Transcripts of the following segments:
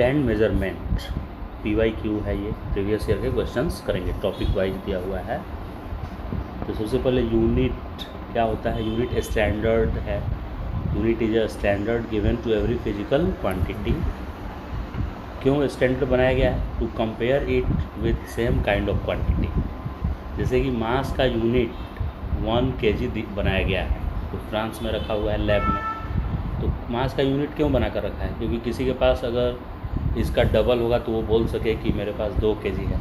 Stand measurement PYQ है, ये previous year के क्वेश्चंस करेंगे, टॉपिक वाइज दिया हुआ है। तो सबसे पहले यूनिट क्या होता है? यूनिट स्टैंडर्ड है। Unit is a standard given to every physical quantity. क्यों स्टैंडर्ड बनाया गया है? To compare it with same kind of quantity. जैसे कि मास का यूनिट 1 kg बनाया गया है, तो फ्रांस में रखा हुआ है लैब में। तो मास का यूनिट क्यों बना कर रखा है? क्योंकि किसी के पास अगर इसका डबल होगा तो वो बोल सके कि मेरे पास 2 kg है,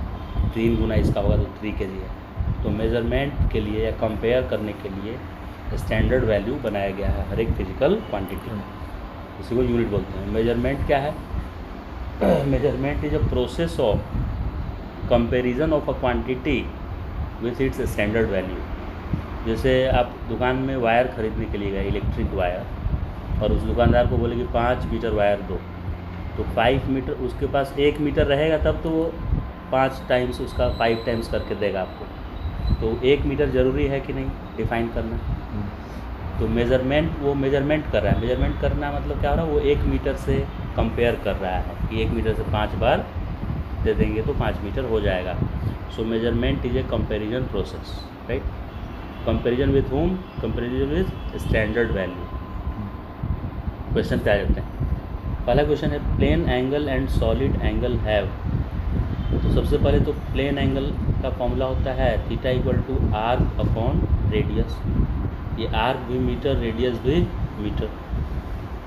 3 गुना इसका होगा तो 3 kg है। तो मेज़रमेंट के लिए या कंपेयर करने के लिए स्टैंडर्ड वैल्यू बनाया गया है हर एक फिजिकल क्वांटिटी में, इसी को यूनिट बोलते हैं। मेजरमेंट क्या है? Measurement is a process of comparison of a quantity with its standard value. जैसे आप दुकान में वायर खरीदने के लिए गए, इलेक्ट्रिक वायर, और उस दुकानदार को बोले कि 5 मीटर वायर दो, तो 5 मीटर उसके पास 1 मीटर रहेगा तब तो वो 5 टाइम्स उसका 5 टाइम्स करके देगा आपको। तो 1 मीटर ज़रूरी है कि नहीं डिफाइन करना? तो मेज़रमेंट, वो मेज़रमेंट कर रहा है। मेज़रमेंट करना मतलब क्या हो रहा है? वो 1 मीटर से कंपेयर कर रहा है कि 1 मीटर से 5 बार दे देंगे तो 5 मीटर हो जाएगा। So measurement is a comparison process, right? Comparison with whom? Comparison with standard value. Question पे आ जाते हैं। पहला क्वेश्चन है plane angle and solid angle have. तो सबसे पहले तो प्लेन एंगल का फॉर्मूला होता है theta equal to arc upon radius. ये आर्क भी मीटर, रेडियस भी मीटर।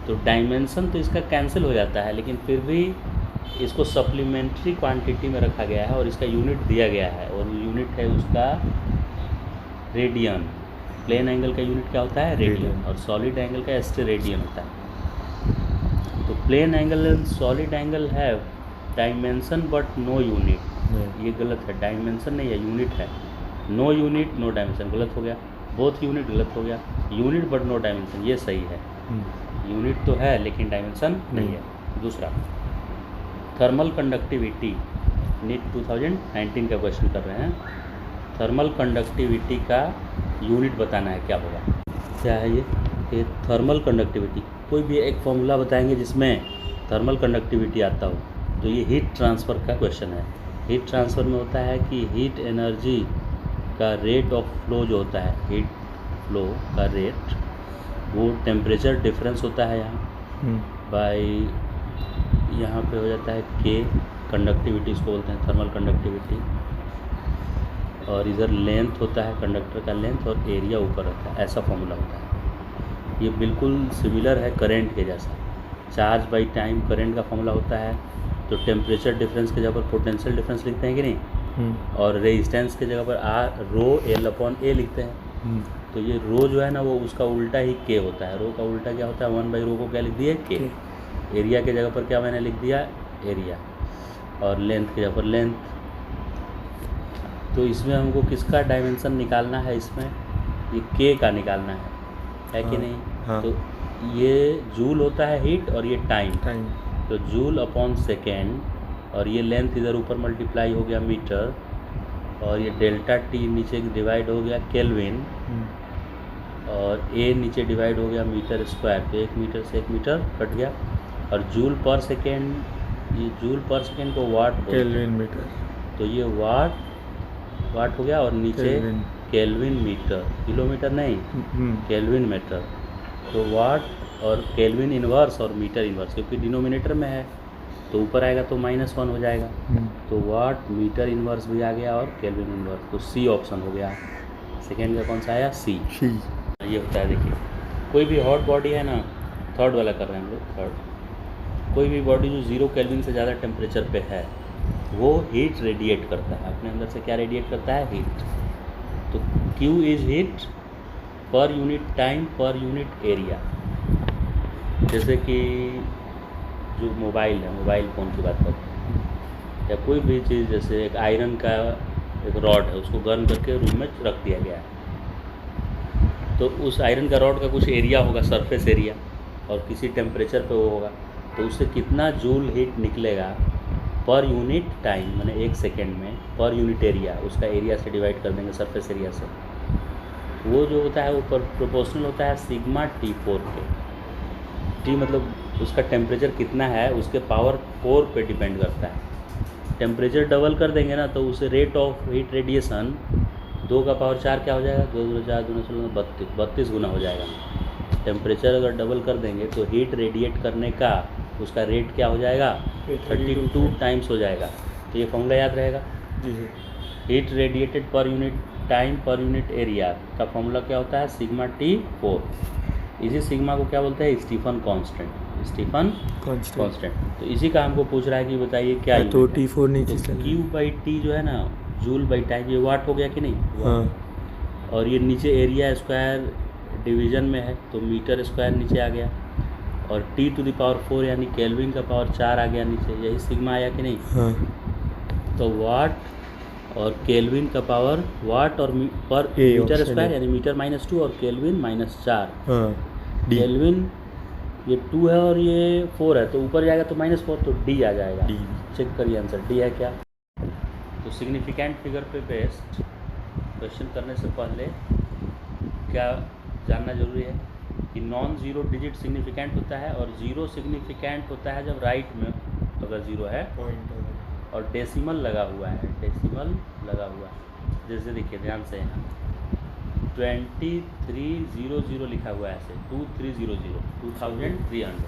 तो डायमेंशन तो इसका कैंसिल हो जाता है, लेकिन फिर भी इसको सप्लीमेंट्री क्वांटिटी में रखा गया है और इसका यूनिट दिया गया है, और यूनिट है उसका रेडियन। प्लेन एंगल का यूनिट क्या होता है? रेडियन। और सॉलिड एंगल का स्टेरेडियन होता है। तो plane angle and solid angle है डायमेंशन बट नो यूनिट। ये गलत है, डायमेंशन नहीं है, यूनिट है। नो यूनिट नो डायमेंशन गलत हो गया। बोथ यूनिट गलत हो गया। यूनिट बट नो डायमेंशन ये सही है। यूनिट तो है लेकिन डायमेंशन नहीं है। दूसरा, थर्मल कंडक्टिविटी, नीट 2019 का क्वेश्चन कर रहे हैं। थर्मल कंडक्टिविटी का यूनिट बताना है, क्या होगा? क्या है ये थर्मल कंडक्टिविटी। कोई भी एक फॉर्मूला बताएंगे जिसमें थर्मल कंडक्टिविटी आता हो। तो ये हीट ट्रांसफ़र का क्वेश्चन है। हीट ट्रांसफ़र में होता है कि हीट एनर्जी का रेट ऑफ फ्लो जो होता है, हीट फ्लो का रेट, वो टेम्परेचर डिफरेंस होता है यहाँ बाय, यहाँ पे हो जाता है K। कंडक्टिविटी इसको बोलते हैं थर्मल कंडक्टिविटी। और इधर लेंथ होता है कंडक्टर का लेंथ, और एरिया ऊपर रहता है। ऐसा फॉर्मूला होता है। ये बिल्कुल सिमिलर है करंट के जैसा। चार्ज बाई टाइम करंट का फॉर्मूला होता है। तो टेम्परेचर डिफरेंस की जगह पर पोटेंशियल डिफरेंस लिखते हैं कि नहीं? और रेजिस्टेंस की जगह पर रो L अपॉन A लिखते हैं। तो ये रो जो है ना, वो उसका उल्टा ही K होता है। रो का उल्टा क्या होता है? 1 रो को क्या लिख दिया? K। एरिया की जगह पर क्या मैंने लिख दिया? एरिया। और लेंथ की जगह पर लेंथ। तो इसमें हमको किसका डायमेंशन निकालना है? इसमें ये K का निकालना है कि नहीं? हाँ। तो ये जूल होता है हीट, और ये टाइम। तो जूल अपॉन सेकेंड, और ये लेंथ इधर ऊपर मल्टीप्लाई हो गया मीटर, और ये डेल्टा T नीचे डिवाइड हो गया केल्विन, और A नीचे डिवाइड हो गया मीटर स्क्वायर। तो 1 मीटर से 1 मीटर कट गया। और जूल पर सेकेंड, ये जूल पर सेकेंड को वाट बोलते हैं, केल्विन मीटर। तो ये वाट हो गया, और नीचे केल्विन मीटर, किलोमीटर नहीं, केल्विन मीटर। तो वाट और केल्विन इन्वर्स और मीटर इन्वर्स, क्योंकि डिनोमिनेटर में है तो ऊपर आएगा तो -1 हो जाएगा। तो वाट मीटर इन्वर्स भी आ गया और केल्विन इन्वर्स। तो C ऑप्शन हो गया। सेकेंड का कौन सा आया? C। ये होता है, देखिए कोई भी हॉट बॉडी है ना, थर्ड वाला कर रहे हैं हम लोग, थर्ड। कोई भी बॉडी जो 0 केल्विन से ज़्यादा टेम्परेचर पे है, वो हीट रेडिएट करता है अपने अंदर से। क्या रेडिएट करता है? हीट। तो Q is heat per unit time per unit area. जैसे कि जो मोबाइल है, मोबाइल फ़ोन की बात करते हैं, या कोई भी चीज़, जैसे एक आयरन का एक रॉड है, उसको गर्म करके रूम में रख दिया गया है। तो उस आयरन का रॉड का कुछ एरिया होगा, सरफेस एरिया, और किसी टेम्परेचर पे वो होगा। तो उससे कितना जूल हीट निकलेगा पर यूनिट टाइम, मैंने 1 सेकेंड में, पर यूनिट एरिया, उसका एरिया से डिवाइड कर देंगे, सरफेस एरिया से। वो जो होता है वो प्रोपोर्शनल होता है सिग्मा T4 के। T मतलब उसका टेम्परेचर कितना है उसके पावर 4 पे डिपेंड करता है। टेम्परेचर डबल कर देंगे ना तो उसे रेट ऑफ हीट रेडिएशन 2 का पावर 4 क्या हो जाएगा, 2 2 4 2 16 32 गुना हो जाएगा। टेम्परेचर अगर डबल कर देंगे तो हीट रेडिएट करने का उसका रेट क्या हो जाएगा, 32 टाइम्स हो जाएगा। तो ये फॉर्मूला याद रहेगा। Heat radiated per unit time per unit area का फॉर्मूला क्या होता है, सिग्मा T4। इसी सिग्मा को क्या बोलते हैं, स्टीफन कांस्टेंट। Stephen constant. तो इसी का हमको पूछ रहा है कि बताइए क्या तो T4 नीचे तो Q/T जो है ना, जूल बाई टाइम, ये वाट हो गया कि नहीं। हाँ। और ये नीचे एरिया स्क्वायर डिवीजन में है तो मीटर स्क्वायर नीचे आ गया, और T⁴ यानी केल्विन का पावर 4 आ गया नीचे, यही सिग्मा आया कि नहीं। हाँ। तो वाट और केल्विन का पावर, वाट और पर मीटर स्क्वायर यानी मीटर -2 और केल्विन -4। हाँ। केल्विन ये 2 है और ये 4 है, तो ऊपर जाएगा तो -4, तो D आ जाएगा। चेक करिए आंसर D है क्या। तो सिग्निफिकेंट फिगर पे बेस्ड क्वेश्चन करने से पहले क्या जानना जरूरी है कि नॉन ज़ीरो डिजिट सिग्निफिकेंट होता है और ज़ीरो सिग्निफिकेंट होता है जब राइट में अगर ज़ीरो है और डेसिमल लगा हुआ है, डेसिमल लगा हुआ है। जैसे देखिए ध्यान से यहाँ 2300 लिखा हुआ है, ऐसे 2300 2300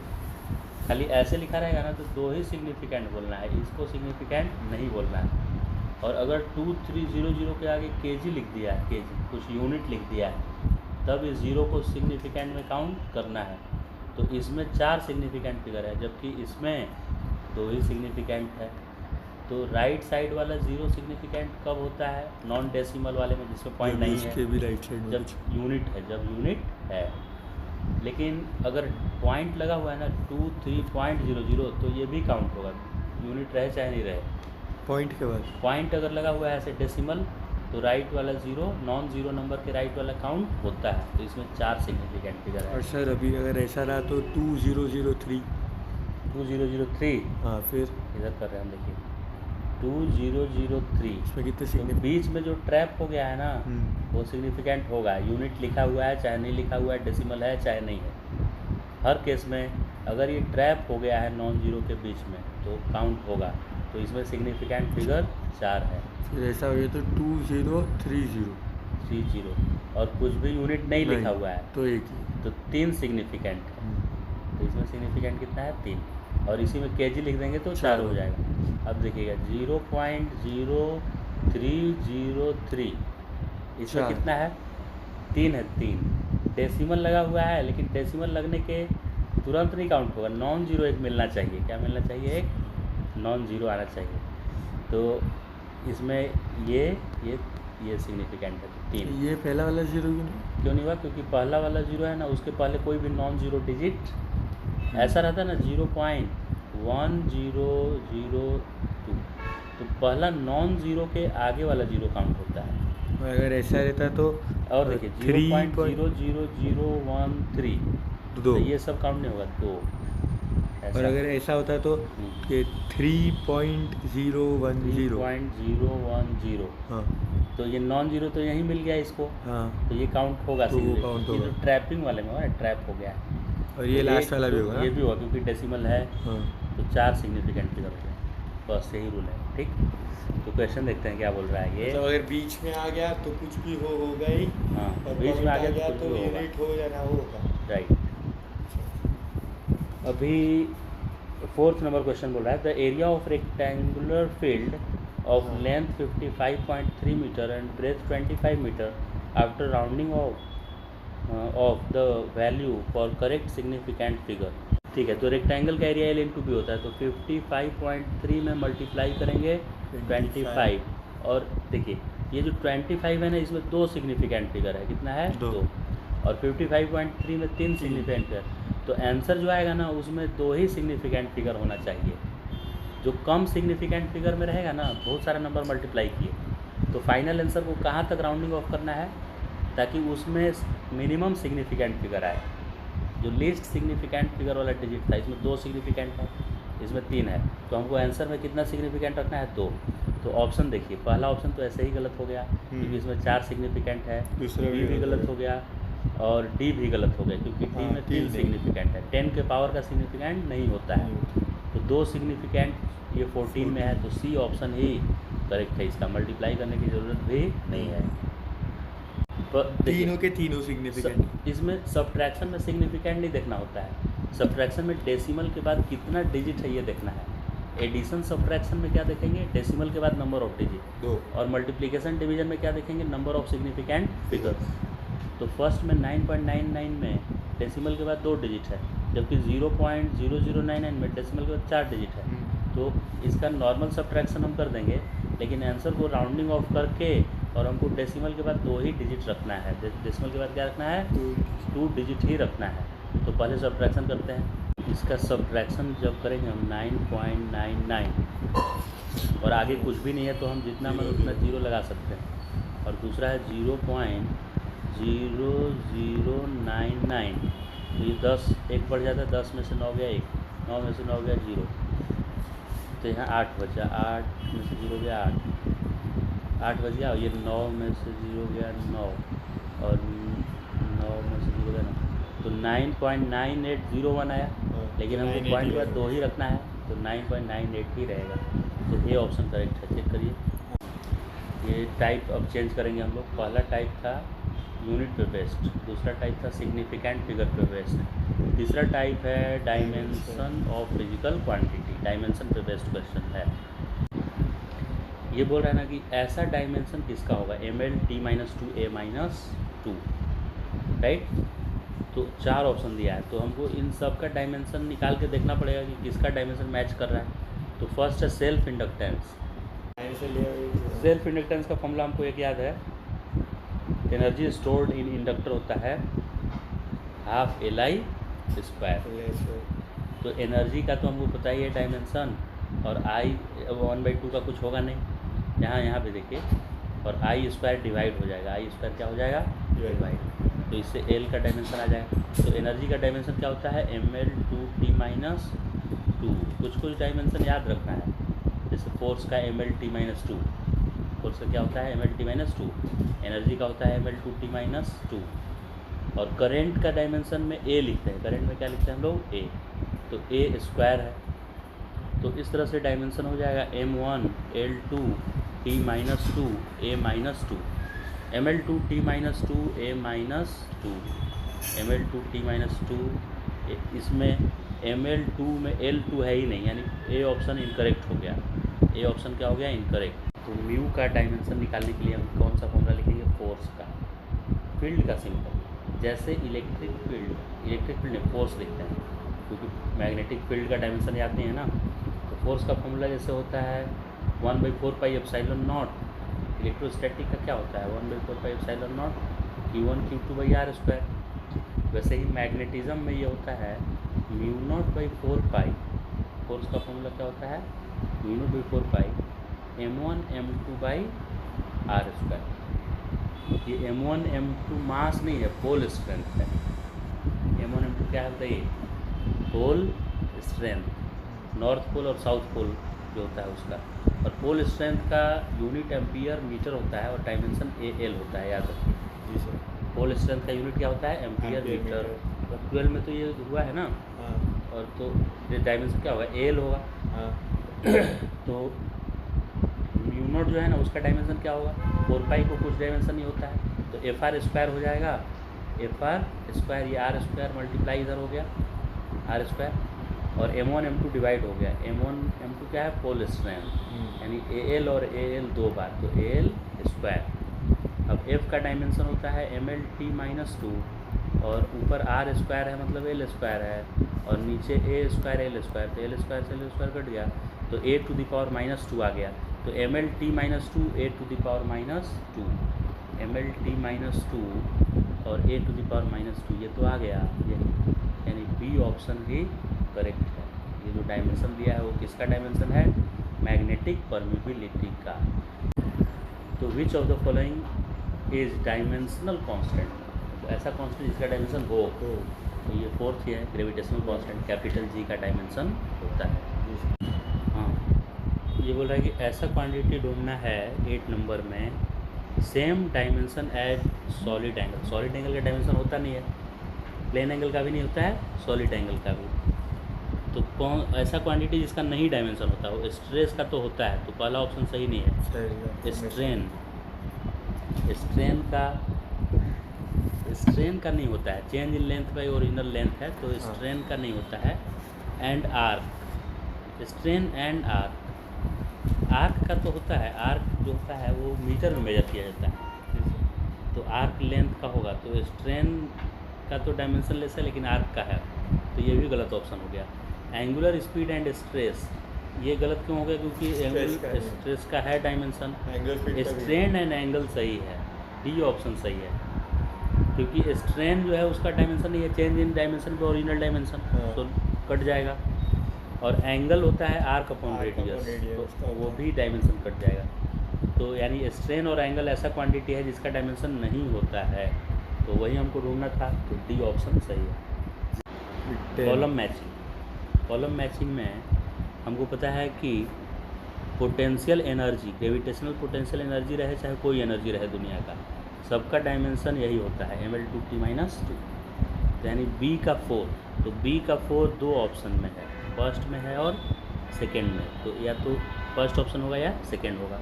खाली ऐसे लिखा रहेगा ना तो 2 ही सिग्निफिकेंट बोलना है, इसको सिग्निफिकेंट नहीं बोलना है। और अगर 2300 के आगे केजी लिख दिया है, केजी कुछ यूनिट लिख दिया है, तब इस ज़ीरो को सिग्निफिकेंट में काउंट करना है। तो इसमें 4 सिग्निफिकेंट फिगर है जबकि इसमें 2 ही सिग्निफिकेंट है। तो राइट साइड वाला ज़ीरो सिग्निफिकेंट कब होता है, नॉन डेसिमल वाले में जिसमें पॉइंट नहीं है, भी राइट साइड जब यूनिट है, जब यूनिट है। लेकिन अगर पॉइंट लगा हुआ है ना 23.00 तो ये भी काउंट होगा, यूनिट रहे चाहे नहीं रहे। पॉइंट के बाद पॉइंट अगर लगा हुआ है ऐसे डेसिमल तो राइट वाला ज़ीरो, नॉन ज़ीरो नंबर के राइट वाला काउंट होता है। तो इसमें 4 सिग्निफिकेंट फिगर है। और सर अभी अगर ऐसा रहा तो 2003 2003 हाँ, फिर इधर कर रहे हैं हम, देखिए 2003 इसमें कितने तो सिग्निफिकेंट बीच में जो ट्रैप हो गया है ना वो सिग्निफिकेंट होगा। यूनिट लिखा हुआ है चाहे नहीं लिखा हुआ है, डेसिमल है चाहे नहीं है, हर केस में अगर ये ट्रैप हो गया है नॉन ज़ीरो के बीच में तो काउंट होगा। तो इसमें सिग्निफिकेंट फिगर 4 है। फिर ऐसा हो गया तो 30 और कुछ भी यूनिट नहीं लिखा हुआ है तो एक ही, तो 3 सिग्निफिकेंट है। तो इसमें सिग्निफिकेंट कितना है, 3, और इसी में केजी लिख देंगे तो 4 हो जाएगा। अब देखिएगा 0.0303 इसमें कितना है, 3 है, 3 डेसिमल लगा हुआ है, लेकिन डेसिमल लगने के तुरंत नहीं काउंट होगा, नॉन ज़ीरो एक मिलना चाहिए। क्या मिलना चाहिए, एक नॉन ज़ीरो आना चाहिए। तो इसमें ये सिग्निफिकेंट है 3। ये पहला वाला ज़ीरो क्यों नहीं हुआ, क्योंकि पहला वाला ज़ीरो है ना उसके पहले कोई भी नॉन ज़ीरो डिजिट ऐसा रहता है ना 0.1002 तो पहला नॉन ज़ीरो के आगे वाला ज़ीरो काउंट होता है। अगर ऐसा रहता तो और देखिए 0.00013 तो ये सब काउंट नहीं होगा, 2। और अगर ऐसा होता तो 3.010 हाँ, तो ये नॉन ज़ीरो तो यहीं मिल गया इसको। हाँ, तो ये काउंट होगा, तो वो काउंट होगा। ये तो ट्रैपिंग वाले में है, ट्रैप हो गया है। और ये लास्ट वाला भी होगा, ये भी होगा क्योंकि डेसिमल है। हाँ। तो 4 सिग्निफिकेंट फिगर हो गया, बस यही रूल है। ठीक, तो क्वेश्चन देखते हैं क्या बोल रहा है ये। तो अगर बीच में आ गया तो कुछ भी होगा ही। हाँ, और बीच में आ गया तो यूनिट हो या ना होगा, राइट। अभी 4th नंबर क्वेश्चन बोल रहा है the area of rectangular field of length 55.3 metre and breadth 25 metre after rounding off the value for correct significant figure. ठीक है, तो रेक्टेंगल का एरिया L/B होता है, तो 55.3 में मल्टीप्लाई करेंगे 25। और देखिए ये जो 25 है ना इसमें 2 सिग्निफिकेंट फिगर है, कितना है, 2। और 55.3 में 3 सिग्निफिकेंट फिगर। तो आंसर जो आएगा ना उसमें 2 ही सिग्निफिकेंट फिगर होना चाहिए। जो कम सिग्निफिकेंट फिगर में रहेगा ना, बहुत सारा नंबर मल्टीप्लाई किए, तो फाइनल आंसर को कहाँ तक राउंडिंग ऑफ करना है ताकि उसमें मिनिमम सिग्निफिकेंट फिगर आए। जो लीस्ट सिग्निफिकेंट फिगर वाला डिजिट था इसमें 2 सिग्निफिकेंट है, इसमें 3 है, तो हमको आंसर में कितना सिग्निफिकेंट रखना है, 2। तो ऑप्शन देखिए, पहला ऑप्शन तो ऐसे ही गलत हो गया क्योंकि इसमें 4 सिग्निफिकेंट है, दूसरा भी गलत हो गया, और डी भी गलत हो गया क्योंकि डी हाँ, में 3 तीन नहीं। सिग्निफिकेंट है। 10 के पावर का सिग्निफिकेंट नहीं होता है, तो 2 सिग्निफिकेंट ये 14 में है, तो सी ऑप्शन ही करेक्ट है। इसका मल्टीप्लाई करने की ज़रूरत भी नहीं है। पर देखिए, तीनों के तीनों सिग्निफिकेंट। इसमें सब्ट्रैक्शन में सिग्निफिकेंट नहीं देखना होता है, सब्ट्रैक्शन में डेसिमल के बाद कितना डिजिट है ये देखना है। एडिशन सब्ट्रैक्शन में क्या देखेंगे, डेसिमल के बाद नंबर ऑफ डिजिट, 2। और मल्टीप्लिकेशन डिवीजन में क्या देखेंगे, नंबर ऑफ सिग्निफिकेंट फिगर्स। तो फर्स्ट में 9.99 में डेसिमल के बाद 2 डिजिट है, जबकि 0.0099 में डेसिमल के बाद 4 डिजिट है। तो इसका नॉर्मल सब्ट्रैक्शन हम कर देंगे, लेकिन आंसर को राउंडिंग ऑफ करके और हमको डेसिमल के बाद 2 ही डिजिट रखना है। डेसिमल के बाद क्या रखना है, 2 डिजिट ही रखना है। तो पहले सब्ट्रैक्शन करते हैं। इसका सब्ट्रैक्शन जब करेंगे हम 9.99 और आगे कुछ भी नहीं है तो हम जितना मन उतना 0 लगा सकते हैं। और दूसरा है 0.0099, तो ये 10 एक बढ़ जाता है, 10 में से 9 गया 1, 9 में से 9 गया 0, तो यहाँ 8 बचा, 8 में से 0 गया 8 बच गया, और ये 9 में से 0 गया 9, और 9 में से 0 गया 9, तो 9.9801 आया। लेकिन हमको पॉइंट के बाद 2 ही रखना है, तो 9.98 ही रहेगा। तो ये ऑप्शन करेक्ट है। चेक करिए, ये टाइप अब चेंज करेंगे हम लोग। पहला टाइप था यूनिट पे बेस्ड, दूसरा टाइप था सिग्निफिकेंट फिगर पे बेस्ड, तीसरा टाइप है dimension of physical quantity, dimension पे बेस्ड क्वेश्चन है। ये बोल रहा है ना कि ऐसा डायमेंशन किसका होगा, ML-T-2 A-2, राइट। तो 4 ऑप्शन दिया है, तो हमको इन सब का डायमेंशन निकाल के देखना पड़ेगा कि किसका डायमेंशन मैच कर रहा है। तो फर्स्ट है सेल्फ इंडक्टेंस। सेल्फ इंडक्टेंस का फॉर्मूला हमको एक याद है, एनर्जी स्टोर्ड इन इंडक्टर होता है ½ Li²। तो एनर्जी का तो हमको पता ही है डायमेंशन, और I 1/2 का कुछ होगा नहीं, यहाँ पे देखिए, और I² डिवाइड हो जाएगा, I² क्या हो जाएगा, डिवाइड, तो इससे L का डायमेंशन आ जाएगा। तो एनर्जी का डायमेंशन क्या होता है, ML2T-2। कुछ डायमेंशन याद रखना है, जैसे फोर्स का ML-T-2, फोर्स का क्या होता है ML-T-2, एनर्जी का होता है ML2T-2, और करंट का डायमेंशन में A लिखते हैं। करंट में क्या लिखते हैं हम लोग, A, तो A² है। तो इस तरह से डायमेंशन हो जाएगा M1L2T-2 A-2, ML2T-2 A-2, ML2T-2, इसमें ML2 में L2 है ही नहीं, यानी A ऑप्शन इनकरेक्ट हो गया। A ऑप्शन क्या हो गया, इनकरेक्ट। तो म्यू का डायमेंशन निकालने के लिए हम कौन सा फॉर्मूला लिखेंगे, फोर्स का, फील्ड का सिंपल, जैसे इलेक्ट्रिक फील्ड में फोर्स लिखते हैं, क्योंकि मैग्नेटिक फील्ड का डायमेंशन याद नहीं है ना। तो फोर्स का फॉर्मूला जैसे होता है 1/4πε0। इलेक्ट्रोस्टैटिक का क्या होता है 1/4πε0 Q1 Q2/r²। वैसे ही मैग्नेटिज्म में ये होता है μ0/4π। फोर्स का फॉर्मूला क्या होता है μ0/4π M1 M2/r²। ये M1 M2 मास नहीं है, पोल स्ट्रेंथ है। M1 M2 क्या होता है, ये पोल स्ट्रेंथ, नॉर्थ पोल और साउथ पोल जो होता है उसका। और पोल स्ट्रेंथ का यूनिट एम्पियर मीटर होता है, और डायमेंशन AL होता है, याद रखिए। जी सर। पोल स्ट्रेंथ का यूनिट क्या होता है, एम्पियर मीटर। तो 12 में तो ये हुआ है ना, और तो ये डायमेंशन क्या होगा, AL होगा। तो μ0 जो है ना, उसका डायमेंशन क्या होगा, 4π को कुछ डायमेंशन नहीं होता है, तो FR² हो जाएगा। FR², ये R² मल्टीप्लाई इधर हो गया R², और M1 M2 डिवाइड हो गया। M1 M2 क्या है, पोल स्ट्रेंथ, यानी AL और AL 2 बार, तो AL²। अब F का डायमेंशन होता है ML-T-2, और ऊपर R² है मतलब L² है, और नीचे A² L², तो L² से L² कट गया, तो A⁻² आ गया। तो ML-T-2 A⁻², ML-T-2 और A⁻², ये तो आ गया, यानी B ऑप्शन ही करेक्ट है। ये जो डायमेंशन दिया है वो किसका डायमेंशन है, मैग्नेटिक परमिबिलिटी का। तो which of the following is dimensional constant, तो ऐसा कांस्टेंट जिसका डायमेंशन हो, तो ये फोर्थ है ग्रेविटेशनल कांस्टेंट, कैपिटल G का डायमेंशन होता है। हाँ, ये बोल रहा है कि ऐसा क्वांटिटी ढूंढना है 8 नंबर में same dimension as solid angle. Solid angle का डायमेंशन होता नहीं है, प्लेन एंगल का भी नहीं होता है, सॉलिड एंगल का भी। तो कौन ऐसा क्वांटिटी जिसका नहीं डायमेंशन होता हो? स्ट्रेस का तो होता है, तो पहला ऑप्शन सही नहीं है। स्ट्रेन स्ट्रेन का नहीं होता है। Change in length by original length है, तो स्ट्रेन का नहीं होता है। And arc, strain and arc का तो होता है। आर्क जो होता है वो मीटर में मेजर किया जाता है, तो आर्क लेंथ का होगा। तो स्ट्रेन का तो डायमेंशन लेस है, लेकिन आर्क का है, तो ये भी गलत ऑप्शन हो गया। एंगुलर स्पीड एंड स्ट्रेस, ये गलत क्यों हो गया? क्योंकि स्ट्रेस का है डायमेंशन। स्ट्रेन एंड एंगल सही है, डी ऑप्शन सही है, क्योंकि स्ट्रेन जो है उसका डायमेंशन नहीं है, चेंज इन डायमेंशन पे ओरिजिनल डायमेंशन, तो कट जाएगा। और एंगल होता है आर्क अपॉन रेडियस, तो वो भी डायमेंशन कट जाएगा। तो यानी स्ट्रेन और एंगल ऐसा क्वांटिटी है जिसका डायमेंशन नहीं होता है, तो वही हमको ढूंढना था, तो डी ऑप्शन सही है। कॉलम मैचिंग में हमको पता है कि potential energy, gravitational potential energy रहे चाहे कोई एनर्जी रहे दुनिया का, सबका डायमेंशन यही होता है, ml2t-2। तो यानी b का 4, तो b का 4 दो ऑप्शन में है, फर्स्ट में है और सेकंड में, तो या तो फर्स्ट ऑप्शन होगा या सेकंड होगा।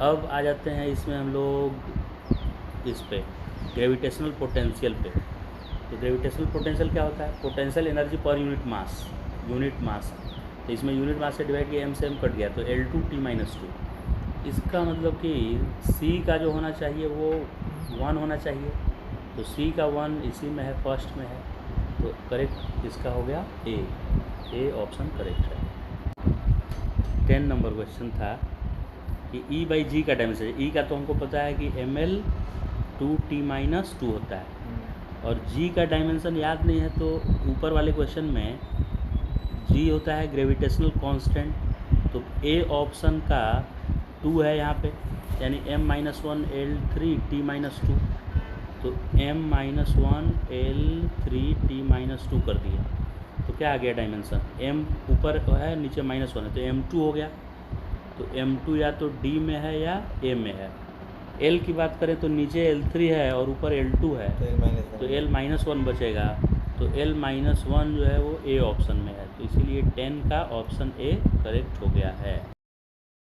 अब आ जाते हैं इसमें हम लोग इस पे ग्रेविटेशनल पोटेंशियल पे। तो ग्रेविटेशनल पोटेंशियल क्या होता है? Potential energy per unit mass, तो इसमें यूनिट मास से डिवाइड किया, m से m कट गया, तो L2t-2। इसका मतलब कि c का जो होना चाहिए वो 1 होना चाहिए, तो c का 1 इसी में है, फर्स्ट में है, तो करेक्ट इसका हो गया ए ऑप्शन करेक्ट है। 10 नंबर क्वेश्चन था कि E/G का डायमेंशन, E का तो हमको पता है कि ml2t-2 होता है, और G का डायमेंशन याद नहीं है, तो ऊपर वाले क्वेश्चन में G होता है ग्रेविटेशनल कांस्टेंट, तो ए ऑप्शन का 2 है यहाँ पे, यानी m-1 L3t-2, तो m-1 L3t-2 कर दिया, तो क्या आ गया डायमेंशन? m ऊपर है, नीचे -1 है, तो m2 हो गया। तो m2 या तो d में है या a में है। l की बात करें तो नीचे L3 है और ऊपर L2 है, तो l-1 बचेगा, तो l-1 जो है वो ए ऑप्शन में है, तो इसीलिए 10 का ऑप्शन ए करेक्ट हो गया है।